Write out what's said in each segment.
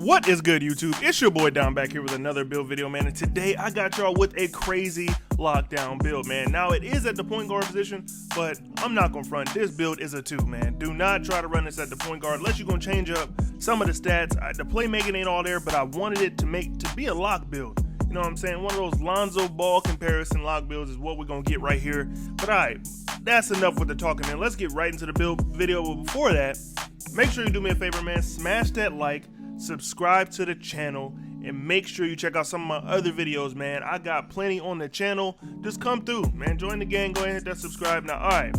What is good, YouTube? It's your boy Don back here with another build video, man, and today I got y'all with a crazy lockdown build, man. Now it is at the point guard position, but I'm not gonna front. This build is a 2, man. Do not try to run this at the point guard unless you're gonna change up some of the stats. The playmaking ain't all there, but I wanted it to be a lock build. You know what I'm saying? One of those Lonzo Ball comparison lock builds is what we're gonna get right here. But alright, that's enough with the talking, man. Let's get right into the build video. But before that, make sure you do me a favor, man. Smash that like, subscribe to the channel, and make sure you check out some of my other videos, man. I got plenty on the channel. Just come through, man. Join the gang. Go ahead and hit that subscribe. Now, alright,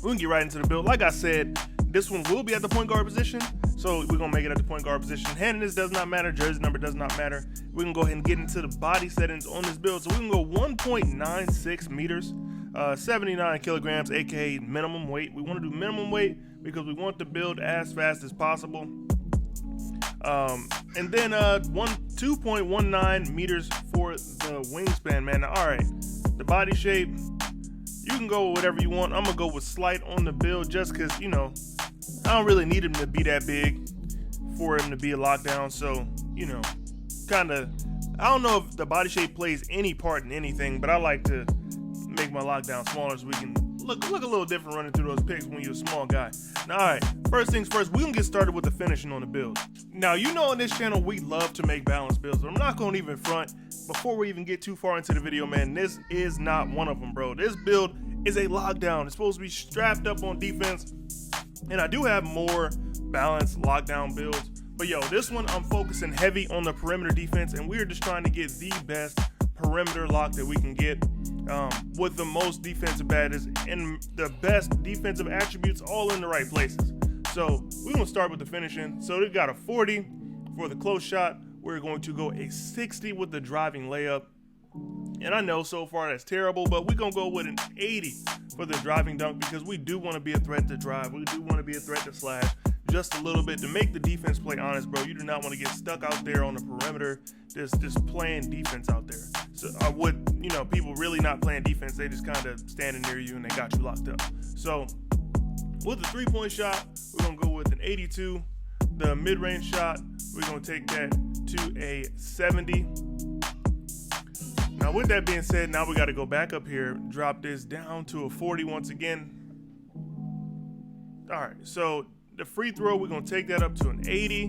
we can get right into the build. Like I said, this one will be at the point guard position, so we're gonna make it at the point guard position. Handedness does not matter, jersey number does not matter. We can go ahead and get into the body settings on this build. So we can go 1.96 meters, 79 kilograms, aka minimum weight. We want to do minimum weight because we want the build as fast as possible. And then 2.19 meters for the wingspan, man. Now, all right, the body shape, you can go with whatever you want. I'm gonna go with slight on the build just because, you know, I don't really need him to be that big for him to be a lockdown. So, you know, kind of, I don't know if the body shape plays any part in anything, but I like to make my lockdown smaller so we can look a little different running through those picks when you're a small guy. Now, all right, first things first, we're gonna get started with the finishing on the build. Now, you know, on this channel, we love to make balanced builds, but I'm not gonna even front. Before we even get too far into the video, man, this is not one of them, bro. This build is a lockdown. It's supposed to be strapped up on defense, and I do have more balanced lockdown builds. But yo, this one, I'm focusing heavy on the perimeter defense, and we're just trying to get the best perimeter lock that we can get, with the most defensive badges and the best defensive attributes all in the right places. So we're gonna start with the finishing. So they've got a 40 for the close shot. We're going to go a 60 with the driving layup. And I know so far that's terrible, but we're gonna go with an 80 for the driving dunk because we do want to be a threat to drive. We do want to be a threat to slash just a little bit to make the defense play honest, bro. You do not want to get stuck out there on the perimeter, just playing defense out there. So I would, you know, people really not playing defense, they just kind of standing near you and they got you locked up. So with the 3-point shot, we're gonna go with an 82. The mid-range shot, we're gonna take that to a 70. Now with that being said, now we got to go back up here, drop this down to a 40 once again. All right, so the free throw, we're gonna take that up to an 80.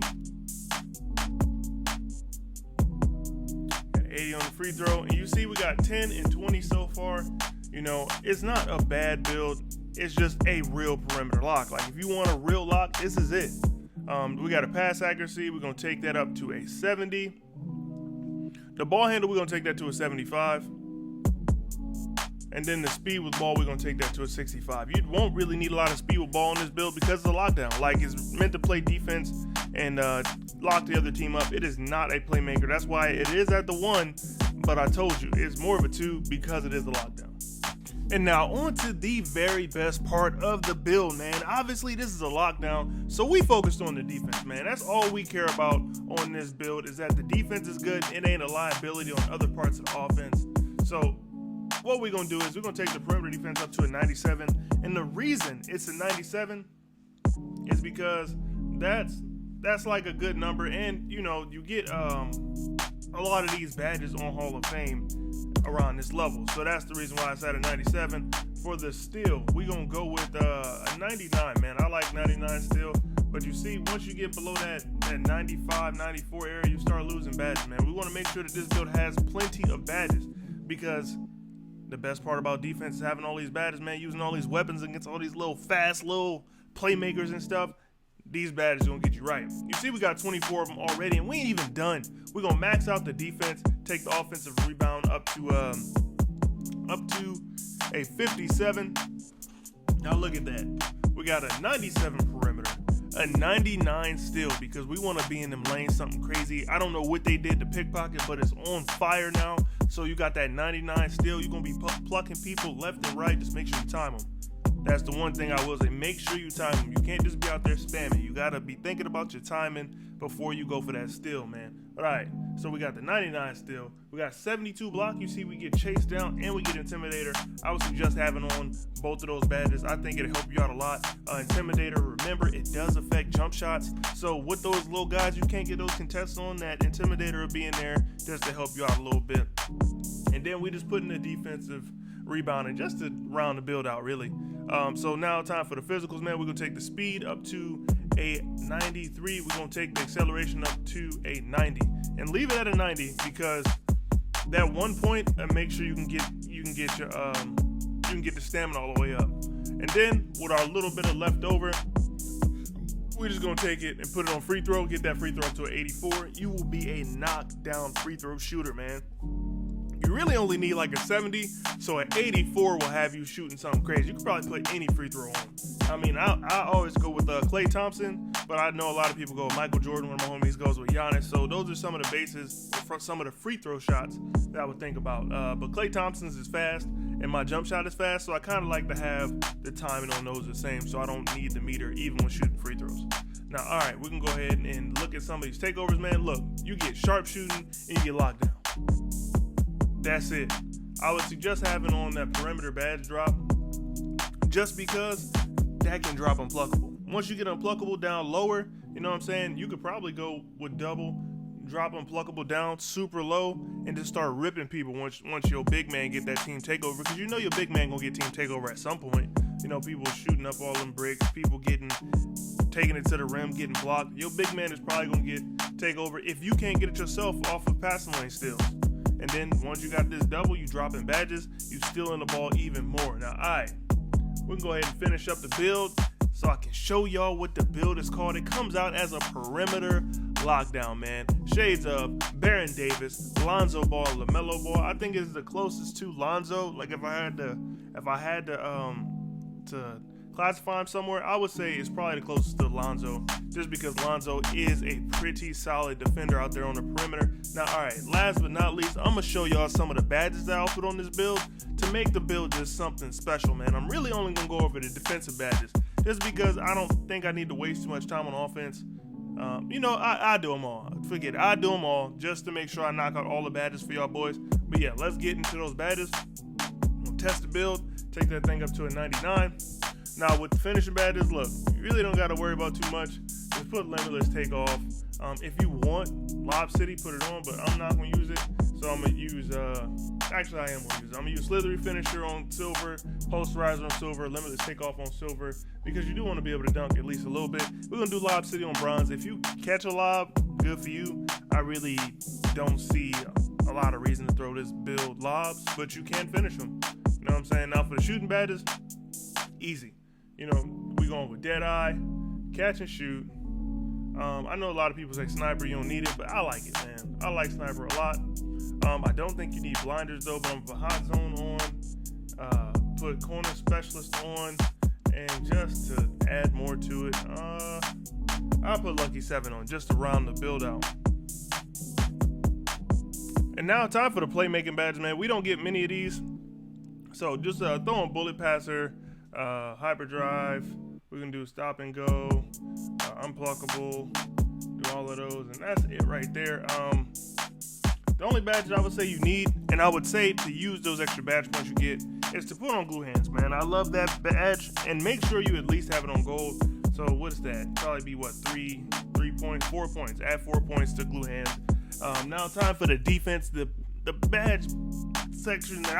Got 80 on the free throw, and you see we got 10 and 20 so far. You know, it's not a bad build. It's just a real perimeter lock. Like if you want a real lock, this is it. We got a pass accuracy. We're gonna take that up to a 70. The ball handle, we're gonna take that to a 75. And then the speed with ball, we're gonna take that to a 65. You won't really need a lot of speed with ball in this build because it's a lockdown. Like it's meant to play defense and lock the other team up. It is not a playmaker. That's why it is at the 1, but I told you, it's more of a 2 because it is a lockdown. And now on to the very best part of the build, man. Obviously this is a lockdown, so we focused on the defense, man. That's all we care about on this build, is that the defense is good. It ain't a liability on other parts of the offense. So what we're gonna do is we're gonna take the perimeter defense up to a 97. And the reason it's a 97 is because that's like a good number. And you know, you get a lot of these badges on Hall of Fame around this level, so that's the reason why it's at a 97. For the steal, we're gonna go with a 99, man. I like 99 still, but you see, once you get below that 95, 94 area, you start losing badges, man. We want to make sure that this build has plenty of badges, because the best part about defense is having all these badges, man. Using all these weapons against all these little fast little playmakers and stuff. These badges gonna get you right. You see, we got 24 of them already, and we ain't even done. We're gonna max out the defense, take the offensive rebound up to a 57. Now look at that. We got a 97 perimeter, a 99 steal, because we want to be in them lanes something crazy. I don't know what they did to pickpocket, but it's on fire now. So you got that 99 steal. You're gonna be plucking people left and right. Just make sure you time them. That's the one thing I will say. Make sure you time them. You can't just be out there spamming. You gotta be thinking about your timing before you go for that steal, man. All right, so we got the 99 steal. We got 72 block. You see, we get chased down and we get intimidator. I would suggest having on both of those badges. I think it'll help you out a lot. Intimidator, remember, it does affect jump shots. So with those little guys, you can't get those contests on, that intimidator will be in there just to help you out a little bit. And then we just put in the defensive rebounding just to round the build out, really. So now time for the physicals, man. We're gonna take the speed up to a 93. We're gonna take the acceleration up to a 90 and leave it at a 90, because that 1 point and make sure you can get the stamina all the way up. And then with our little bit of leftover, we're just gonna take it and put it on free throw, get that free throw up to an 84. You will be a knockdown free throw shooter, man. You really only need like a 70, so an 84 will have you shooting something crazy. You could probably put any free throw on. I mean, I always go with Klay Thompson, but I know a lot of people go with Michael Jordan. One of my homies goes with Giannis. So those are some of the bases for some of the free throw shots that I would think about. But Klay Thompson's is fast, and my jump shot is fast, so I kind of like to have the timing on those the same, so I don't need the meter even when shooting free throws. Now, all right, we can go ahead and look at some of these takeovers, man. Look, you get sharp shooting and you get lockdown. That's it. I would suggest having on that perimeter badge drop, just because that can drop unpluckable. Once you get unpluckable down lower, you know what I'm saying, you could probably go with double, drop unpluckable down super low, and just start ripping people once your big man get that team takeover, because you know your big man gonna get team takeover at some point. You know, people shooting up all them bricks, people taking it to the rim, getting blocked. Your big man is probably gonna get takeover if you can't get it yourself off of passing lane steals. And then once you got this double, you dropping badges, you stealing the ball even more. Now, all right, we can go ahead and finish up the build so I can show y'all what the build is called. It comes out as a perimeter lockdown, man. Shades of Baron Davis, Lonzo Ball, LaMelo Ball. I think it's the closest to Lonzo. Like if I had to classify him somewhere, I would say it's probably the closest to Lonzo, just because Lonzo is a pretty solid defender out there on the perimeter. Now, all right, last but not least, I'm gonna show y'all some of the badges that I'll put on this build to make the build just something special, man. I'm really only gonna go over the defensive badges, just because I don't think I need to waste too much time on offense. You know, I do them all. Forget it, I do them all just to make sure I knock out all the badges for y'all boys. But yeah, let's get into those badges. We'll test the build, take that thing up to a 99. Now with the finishing badges, look, you really don't got to worry about too much. Just put Limitless Take Off. If you want Lob City, put it on, but I'm not going to use it. So I'm going to use, actually I am going to use it. I'm going to use Slithery Finisher on silver, Posterizer on silver, Limitless Take Off on silver, because you do want to be able to dunk at least a little bit. We're going to do Lob City on bronze. If you catch a lob, good for you. I really don't see a lot of reason to throw this build lobs, but you can finish them. You know what I'm saying? Now for the shooting badges, easy. You know, we going with Deadeye, catch and shoot. I know a lot of people say sniper, you don't need it, but I like it, man. I like sniper a lot. I don't think you need blinders though, but I'm gonna put hot zone on, put corner specialist on, and just to add more to it, I'll put Lucky 7 on just to round the build out. And now time for the Playmaking Badge, man. We don't get many of these, so just throw on Bullet Passer, Hyperdrive. We're gonna do Stop and Go, Unpluckable, do all of those, and that's it right there. The only badge I would say you need, and I would say to use those extra badge points you get, is to put on glue hands, man. I love that badge, and make sure you at least have it on gold. So what's that? Probably be what, 3 points, 4 points. Add 4 points to glue hands. Now time for the defense, the badge section that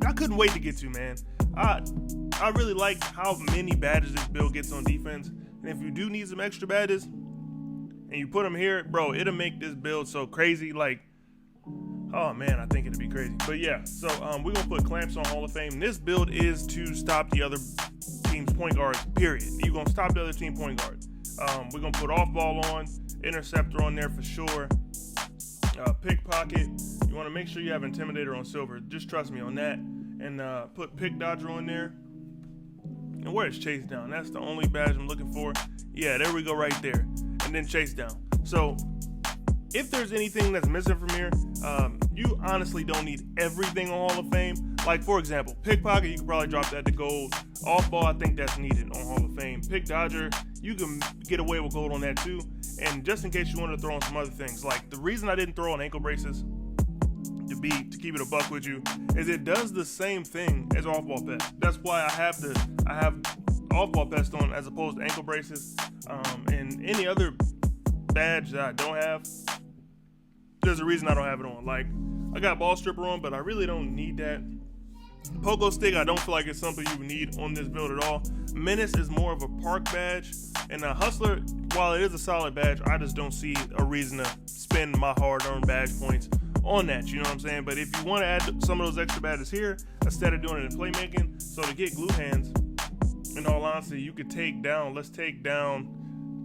I couldn't wait to get to, man. I really like how many badges this build gets on defense, and if you do need some extra badges and you put them here, bro, it'll make this build so crazy. Like, oh man, I think it'd be crazy. But yeah, so we're gonna put clamps on Hall of Fame. This build is to stop the other team's point guards, period. You're gonna stop the other team point guard. We're gonna put off ball on, interceptor on there for sure, pickpocket. You want to make sure you have intimidator on silver, just trust me on that. And put pick dodger on there. And where's chase down? That's the only badge I'm looking for. Yeah, there we go right there. And then chase down. So if there's anything that's missing from here, you honestly don't need everything on Hall of Fame. Like for example, pickpocket, you can probably drop that to gold. Off ball, I think that's needed on Hall of Fame. Pick dodger, you can get away with gold on that too. And just in case you want to throw on some other things, like the reason I didn't throw on ankle braces, to keep it a buck with you, is it does the same thing as off ball pass. That's why I have off-ball pest on as opposed to ankle braces. And any other badge that I don't have, there's a reason I don't have it on. Like, I got ball stripper on, but I really don't need that. Pogo stick, I don't feel like it's something you need on this build at all. Menace is more of a park badge, and a hustler, while it is a solid badge, I just don't see a reason to spend my hard-earned badge points on that, you know what I'm saying? But if you want to add some of those extra badges here instead of doing it in playmaking, so to get glue hands, in all honesty, you could take down, let's take down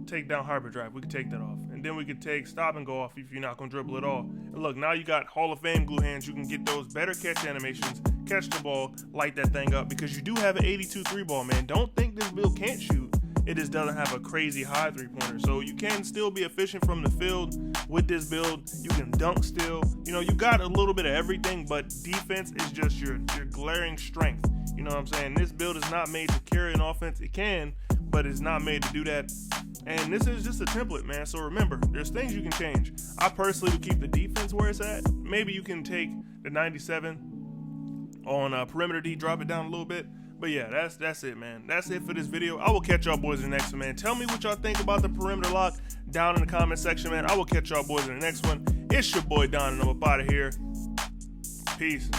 hyperdrive. We could take that off, and then we could take stop and go off if you're not gonna dribble at all. And look, now you got Hall of Fame glue hands. You can get those better catch animations, catch the ball, light that thing up, because you do have an 82 3-ball, man. Don't think this build can't shoot. It just doesn't have a crazy high 3-pointer. So you can still be efficient from the field with this build. You can dunk still. You know, you got a little bit of everything, but defense is just your glaring strength. You know what I'm saying? This build is not made to carry an offense. It can, but it's not made to do that. And this is just a template, man. So remember, there's things you can change. I personally would keep the defense where it's at. Maybe you can take the 97 on perimeter D, drop it down a little bit. But yeah, that's it, man. That's it for this video. I will catch y'all boys in the next one, man. Tell me what y'all think about the perimeter lock down in the comment section, man. I will catch y'all boys in the next one. It's your boy Don, and I'm up out of here. Peace.